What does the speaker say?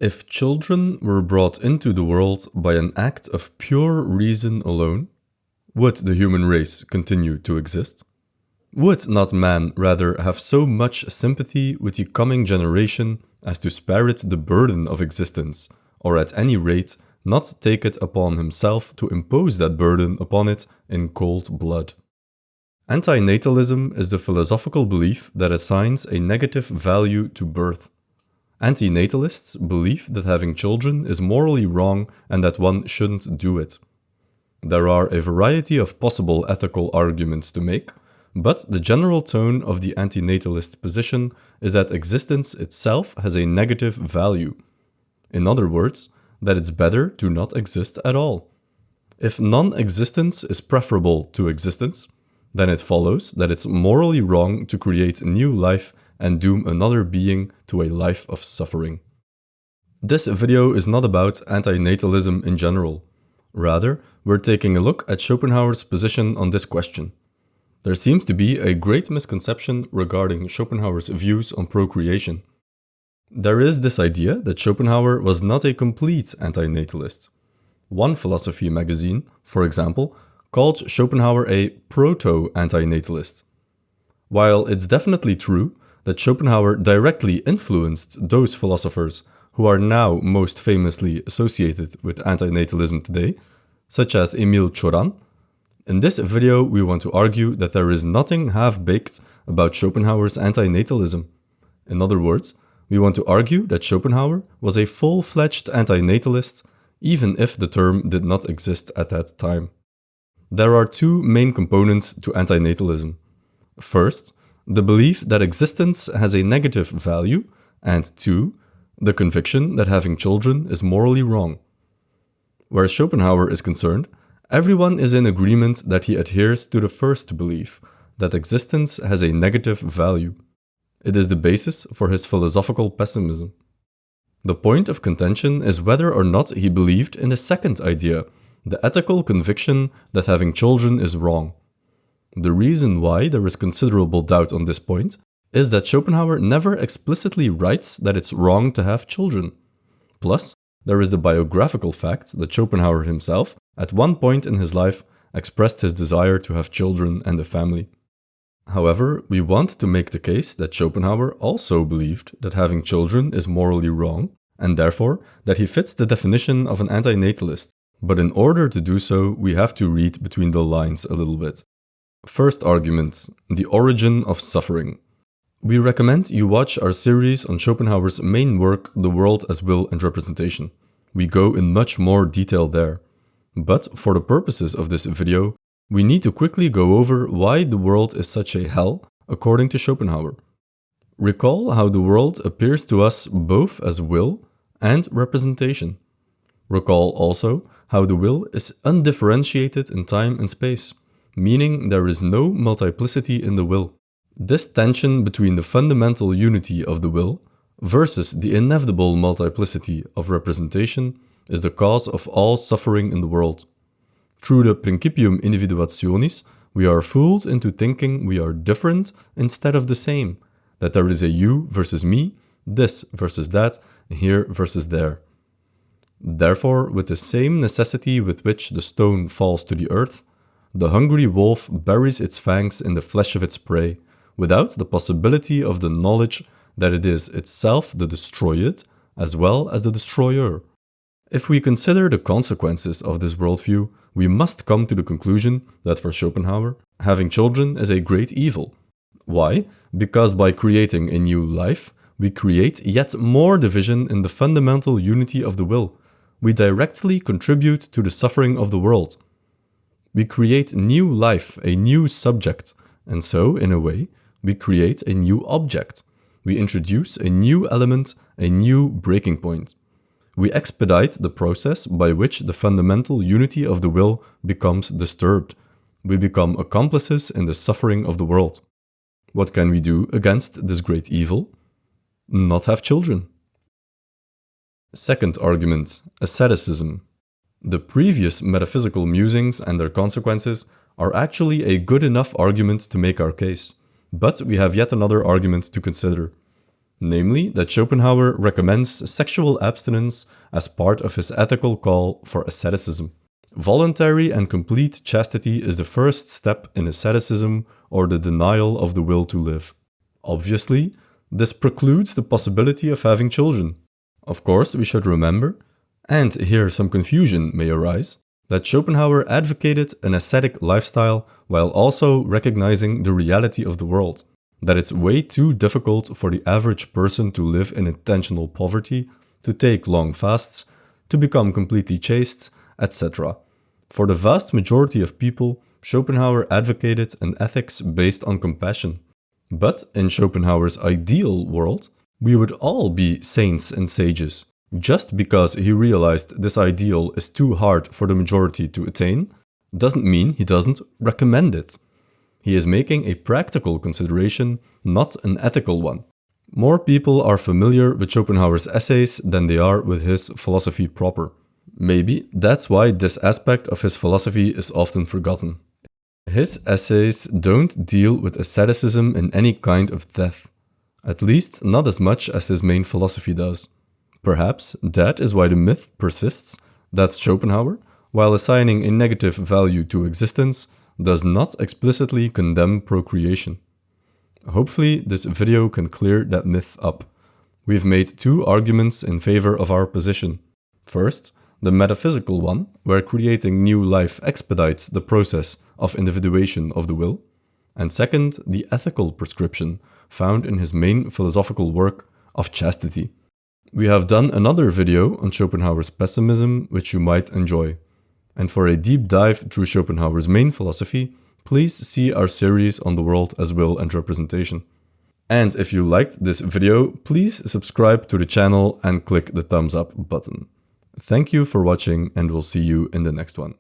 If children were brought into the world by an act of pure reason alone, would the human race continue to exist? Would not man rather have so much sympathy with the coming generation as to spare it the burden of existence, or at any rate not take it upon himself to impose that burden upon it in cold blood? Antinatalism is the philosophical belief that assigns a negative value to birth. Antinatalists believe that having children is morally wrong and that one shouldn't do it. There are a variety of possible ethical arguments to make, but the general tone of the antinatalist position is that existence itself has a negative value. In other words, that it's better to not exist at all. If non-existence is preferable to existence, then it follows that it's morally wrong to create new life and doom another being to a life of suffering. This video is not about antinatalism in general. Rather, we're taking a look at Schopenhauer's position on this question. There seems to be a great misconception regarding Schopenhauer's views on procreation. There is this idea that Schopenhauer was not a complete antinatalist. One philosophy magazine, for example, called Schopenhauer a proto-antinatalist. While it's definitely true that Schopenhauer directly influenced those philosophers who are now most famously associated with antinatalism today, such as Emil Cioran, in this video we want to argue that there is nothing half-baked about Schopenhauer's antinatalism. In other words, we want to argue that Schopenhauer was a full-fledged antinatalist, even if the term did not exist at that time. There are two main components to antinatalism. First, the belief that existence has a negative value, and two, the conviction that having children is morally wrong. Where Schopenhauer is concerned, everyone is in agreement that he adheres to the first belief, that existence has a negative value. It is the basis for his philosophical pessimism. The point of contention is whether or not he believed in the second idea, the ethical conviction that having children is wrong. The reason why there is considerable doubt on this point is that Schopenhauer never explicitly writes that it's wrong to have children. Plus, there is the biographical fact that Schopenhauer himself, at one point in his life, expressed his desire to have children and a family. However, we want to make the case that Schopenhauer also believed that having children is morally wrong, and therefore that he fits the definition of an antinatalist. But in order to do so, we have to read between the lines a little bit. First argument, the origin of suffering. We recommend you watch our series on Schopenhauer's main work, The World as Will and Representation. We go in much more detail there. But for the purposes of this video, we need to quickly go over why the world is such a hell, according to Schopenhauer. Recall how the world appears to us both as will and representation. Recall also how the will is undifferentiated in time and space, meaning there is no multiplicity in the will. This tension between the fundamental unity of the will versus the inevitable multiplicity of representation is the cause of all suffering in the world. Through the principium individuationis, we are fooled into thinking we are different instead of the same, that there is a you versus me, this versus that, here versus there. Therefore, with the same necessity with which the stone falls to the earth, the hungry wolf buries its fangs in the flesh of its prey, without the possibility of the knowledge that it is itself the destroyed, as well as the destroyer. If we consider the consequences of this worldview, we must come to the conclusion that for Schopenhauer, having children is a great evil. Why? Because by creating a new life, we create yet more division in the fundamental unity of the will. We directly contribute to the suffering of the world. We create new life, a new subject, and so, in a way, we create a new object. We introduce a new element, a new breaking point. We expedite the process by which the fundamental unity of the will becomes disturbed. We become accomplices in the suffering of the world. What can we do against this great evil? Not have children. Second argument, asceticism. The previous metaphysical musings and their consequences are actually a good enough argument to make our case, but we have yet another argument to consider. namely that Schopenhauer recommends sexual abstinence as part of his ethical call for asceticism. Voluntary and complete chastity is the first step in asceticism or the denial of the will to live. Obviously, this precludes the possibility of having children. Of course, we should remember, and here some confusion may arise, that Schopenhauer advocated an ascetic lifestyle while also recognizing the reality of the world, that it's way too difficult for the average person to live in intentional poverty, to take long fasts, to become completely chaste, etc. For the vast majority of people, Schopenhauer advocated an ethics based on compassion. But in Schopenhauer's ideal world, we would all be saints and sages. Just because he realized this ideal is too hard for the majority to attain, doesn't mean he doesn't recommend it. He is making a practical consideration, not an ethical one. More people are familiar with Schopenhauer's essays than they are with his philosophy proper. Maybe that's why this aspect of his philosophy is often forgotten. His essays don't deal with asceticism in any kind of depth, at least not as much as his main philosophy does. Perhaps that is why the myth persists that Schopenhauer, while assigning a negative value to existence, does not explicitly condemn procreation. Hopefully, this video can clear that myth up. We've made two arguments in favor of our position. First, the metaphysical one, where creating new life expedites the process of individuation of the will. And second, the ethical prescription, found in his main philosophical work of chastity. We have done another video on Schopenhauer's pessimism, which you might enjoy. And for a deep dive through Schopenhauer's main philosophy, please see our series on the world as will and representation. And if you liked this video, please subscribe to the channel and click the thumbs up button. Thank you for watching, and we'll see you in the next one.